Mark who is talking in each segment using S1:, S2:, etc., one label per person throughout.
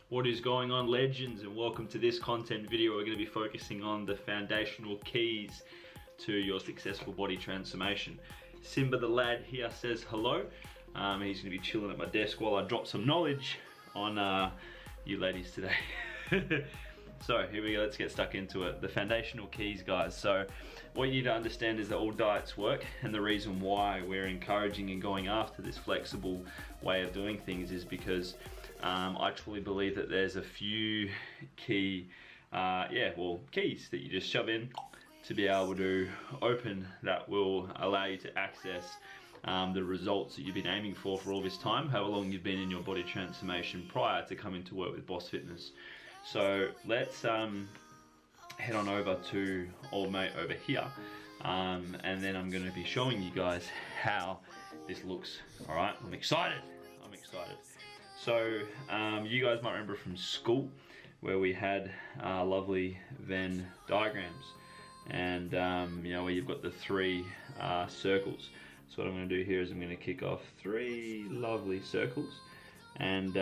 S1: What is going on, legends, and welcome to this content video. We're going to be focusing on the foundational keys to your successful body transformation. Simba the lad here says hello. He's going to be chilling at my desk while I drop some knowledge on you ladies today. So here we go, let's get stuck into it. The foundational keys, guys. So what you need to understand is that all diets work, and the reason why we're encouraging and going after this flexible way of doing things is because I truly believe that there's a few key, keys that you just shove in to be able to open that will allow you to access the results that you've been aiming for all this time, however long you've been in your body transformation prior to coming to work with Boss Fitness. So let's head on over to old mate over here, and then I'm going to be showing you guys how this looks. All right, I'm excited. So you guys might remember from school where we had lovely Venn diagrams, and you know, where you've got the three circles. So what I'm going to do here is I'm going to kick off three lovely circles. And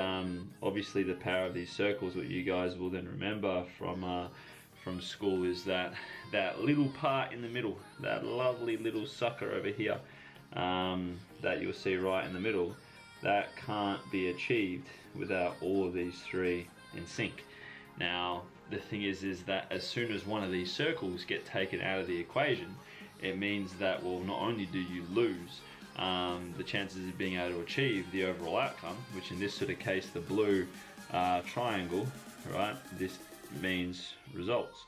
S1: obviously the power of these circles, what you guys will then remember from school, is that little part in the middle, that lovely little sucker over here, that you'll see right in the middle, that can't be achieved without all of these three in sync. Now the thing is that as soon as one of these circles get taken out of the equation, it means that, well, not only do you lose the chances of being able to achieve the overall outcome, which in this sort of case, the blue triangle, right? This means results.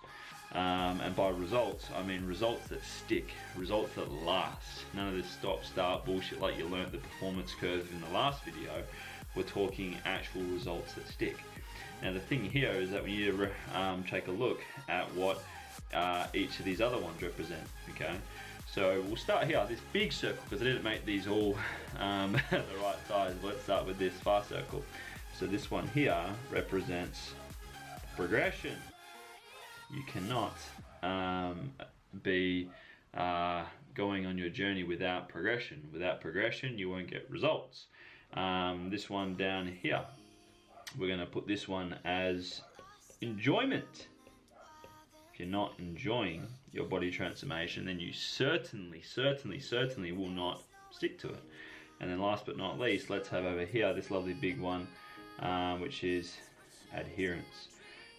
S1: And by results, I mean results that stick, results that last. None of this stop-start bullshit like you learnt the performance curve in the last video. We're talking actual results that stick. Now the thing here is that we need to take a look at what each of these other ones represent, okay? So we'll start here, this big circle, because I didn't make these all the right size. Let's start with this far circle. So this one here represents progression. You cannot be going on your journey without progression. Without progression, you won't get results. This one down here, we're going to put this one as enjoyment. If you're not enjoying your body transformation, then you certainly will not stick to it. And then last but not least, let's have over here this lovely big one, which is adherence,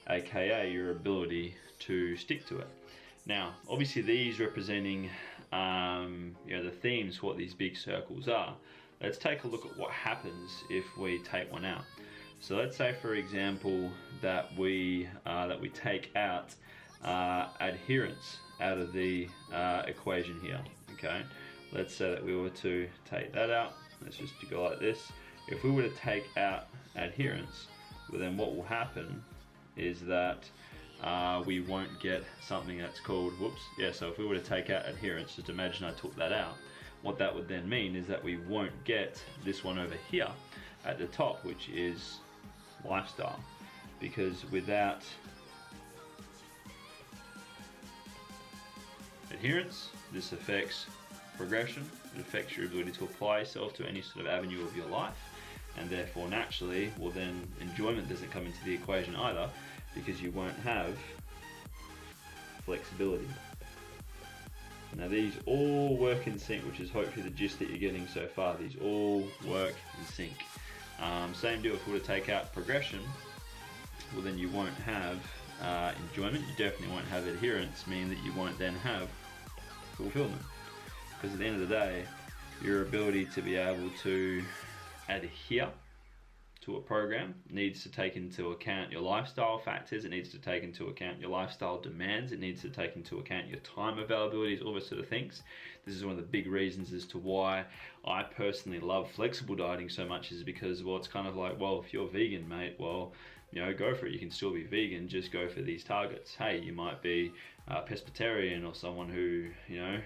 S1: aka your ability to stick to it. Now obviously these representing you know, the themes for what these big circles are. Let's take a look at what happens if we take one out. So let's say, for example, that we take out adherence out of the equation here, okay? Let's say that we were to take that out. Let's just go like this. If we were to take out adherence, well, then what will happen is that we won't get something that's called, so if we were to take out adherence, just imagine I took that out. What that would then mean is that we won't get this one over here at the top, which is lifestyle, because without adherence, this affects progression, it affects your ability to apply yourself to any sort of avenue of your life, and therefore naturally, well, then enjoyment doesn't come into the equation either, because you won't have flexibility. Now these all work in sync, which is hopefully the gist that you're getting so far. These all work in sync. Same deal if we were to take out progression, well then you won't have enjoyment, you definitely won't have adherence, meaning that you won't then have fulfillment. Because at the end of the day, your ability to be able to adhere to a program needs to take into account your lifestyle factors, it needs to take into account your lifestyle demands, it needs to take into account your time availabilities, all those sort of things. This is one of the big reasons as to why I personally love flexible dieting so much, is because, well, it's kind of like, well, if you're vegan, mate, well, you know, go for it. You can still be vegan, just go for these targets. Hey, you might be pescatarian, or someone who, you know,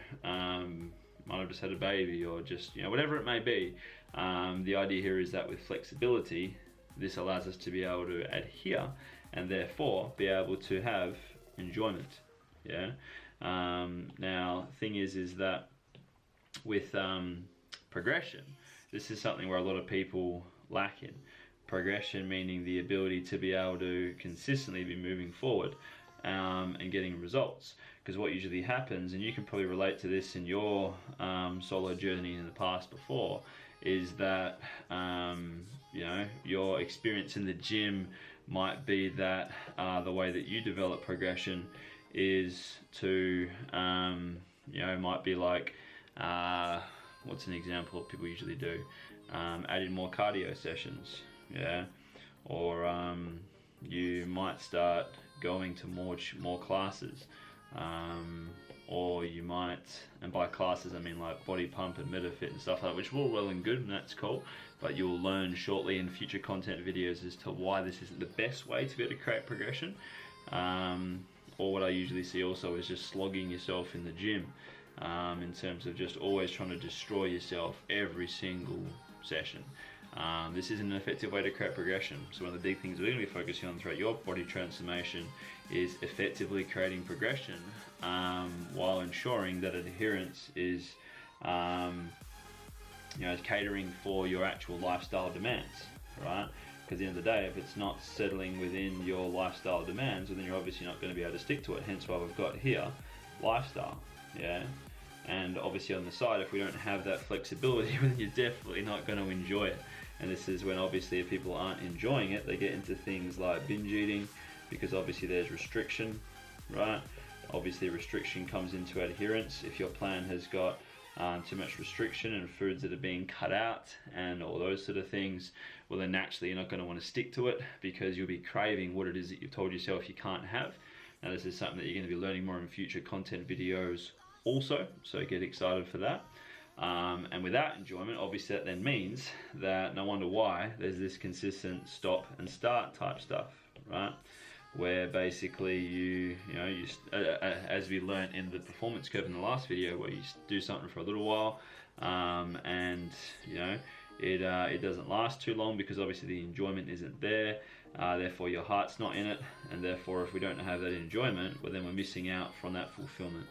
S1: might have just had a baby, or just, you know, whatever it may be. The idea here is that with flexibility, this allows us to be able to adhere and therefore be able to have enjoyment. Yeah. Now, thing is that with progression, this is something where a lot of people lack in. progression meaning the ability to be able to consistently be moving forward and getting results. Because what usually happens, and you can probably relate to this in your solo journey in the past before, is that your experience in the gym might be that the way that you develop progression is to might be like what's an example of people usually do? Add in more cardio sessions, or you might start going to more classes, or you might, and by classes I mean like Body Pump and MetaFit and stuff like that, which are all well and good and that's cool, but you'll learn shortly in future content videos as to why this isn't the best way to be able to create progression. Or what I usually see also is just slogging yourself in the gym, in terms of just always trying to destroy yourself every single session. This isn't an effective way to create progression. So one of the big things we're going to be focusing on throughout your body transformation is effectively creating progression while ensuring that adherence is catering for your actual lifestyle demands, right? Because at the end of the day, if it's not settling within your lifestyle demands, well, then you're obviously not going to be able to stick to it. Hence why we've got here lifestyle, and obviously on the side, if we don't have that flexibility, then you're definitely not going to enjoy it. And this is when obviously if people aren't enjoying it, they get into things like binge eating, because obviously there's restriction, right? Obviously restriction comes into adherence. If your plan has got too much restriction and foods that are being cut out and all those sort of things, well then naturally you're not going to want to stick to it, because you'll be craving what it is that you've told yourself you can't have. Now this is something that you're going to be learning more in future content videos also, so get excited for that. And without enjoyment, obviously that then means that no wonder why there's this consistent stop and start type stuff, right? Where basically you as we learned in the performance curve in the last video, where you do something for a little while, and it doesn't last too long because obviously the enjoyment isn't there, therefore your heart's not in it, and therefore if we don't have that enjoyment, well then we're missing out from that fulfillment.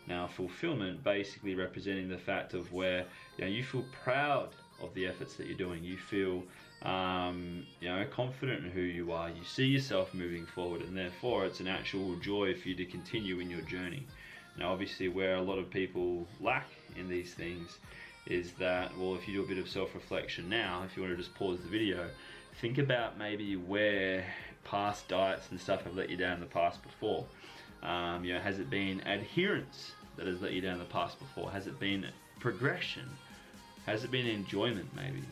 S1: Now fulfillment basically representing the fact of where you feel proud of the efforts that you're doing, you feel confident in who you are, you see yourself moving forward, and therefore it's an actual joy for you to continue in your journey. Now obviously where a lot of people lack in these things is that, well, if you do a bit of self-reflection now, if you want to just pause the video, think about maybe where past diets and stuff have let you down in the past before. Has it been adherence that has let you down in the past before? Has it been progression? Has it been enjoyment maybe?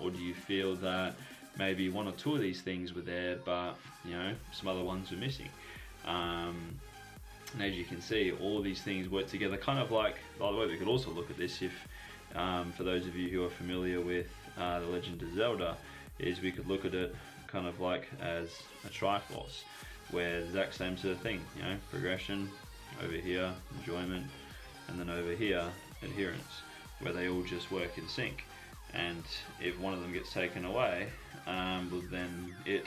S1: Or do you feel that maybe one or two of these things were there, but some other ones were missing? And as you can see, all of these things work together, kind of like, by the way, we could also look at this if, for those of you who are familiar with The Legend of Zelda, is we could look at it kind of like as a Triforce, where the exact same sort of thing, progression, over here, enjoyment, and then over here, adherence, where they all just work in sync. And if one of them gets taken away, well then it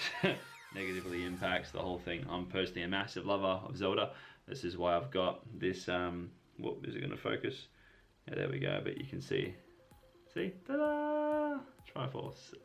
S1: negatively impacts the whole thing. I'm personally a massive lover of Zelda. This is why I've got this, what is it going to focus? Yeah, there we go, but you can see, ta-da, Triforce.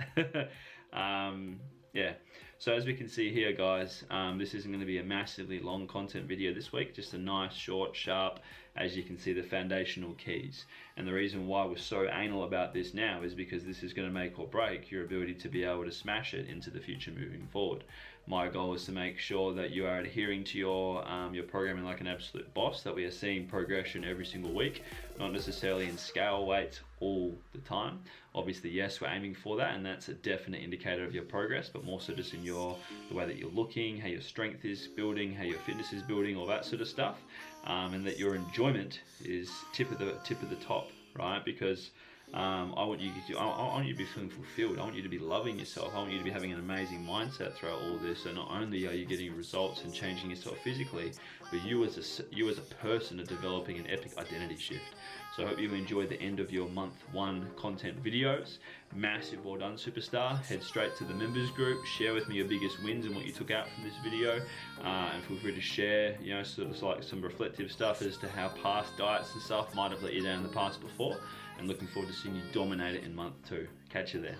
S1: Yeah, so as we can see here guys, this isn't going to be a massively long content video this week, just a nice, short, sharp, as you can see, the foundational keys. And the reason why we're so anal about this now is because this is going to make or break your ability to be able to smash it into the future moving forward. My goal is to make sure that you are adhering to your programming like an absolute boss, that we are seeing progression every single week, not necessarily in scale weights all the time. Obviously, yes, we're aiming for that, and that's a definite indicator of your progress, but more so just in the way that you're looking, how your strength is building, how your fitness is building, all that sort of stuff, and that your enjoyment is tip of the top, right? Because I want you to be feeling fulfilled. I want you to be loving yourself. I want you to be having an amazing mindset throughout all this. So not only are you getting results and changing yourself physically, but you as a person are developing an epic identity shift. So I hope you enjoyed the end of your month 1 content videos. Massive well done, superstar. Head straight to the members group. Share with me your biggest wins and what you took out from this video. And feel free to share, sort of like some reflective stuff as to how past diets and stuff might have let you down in the past before. And looking forward to seeing you dominate it in month 2. Catch you there.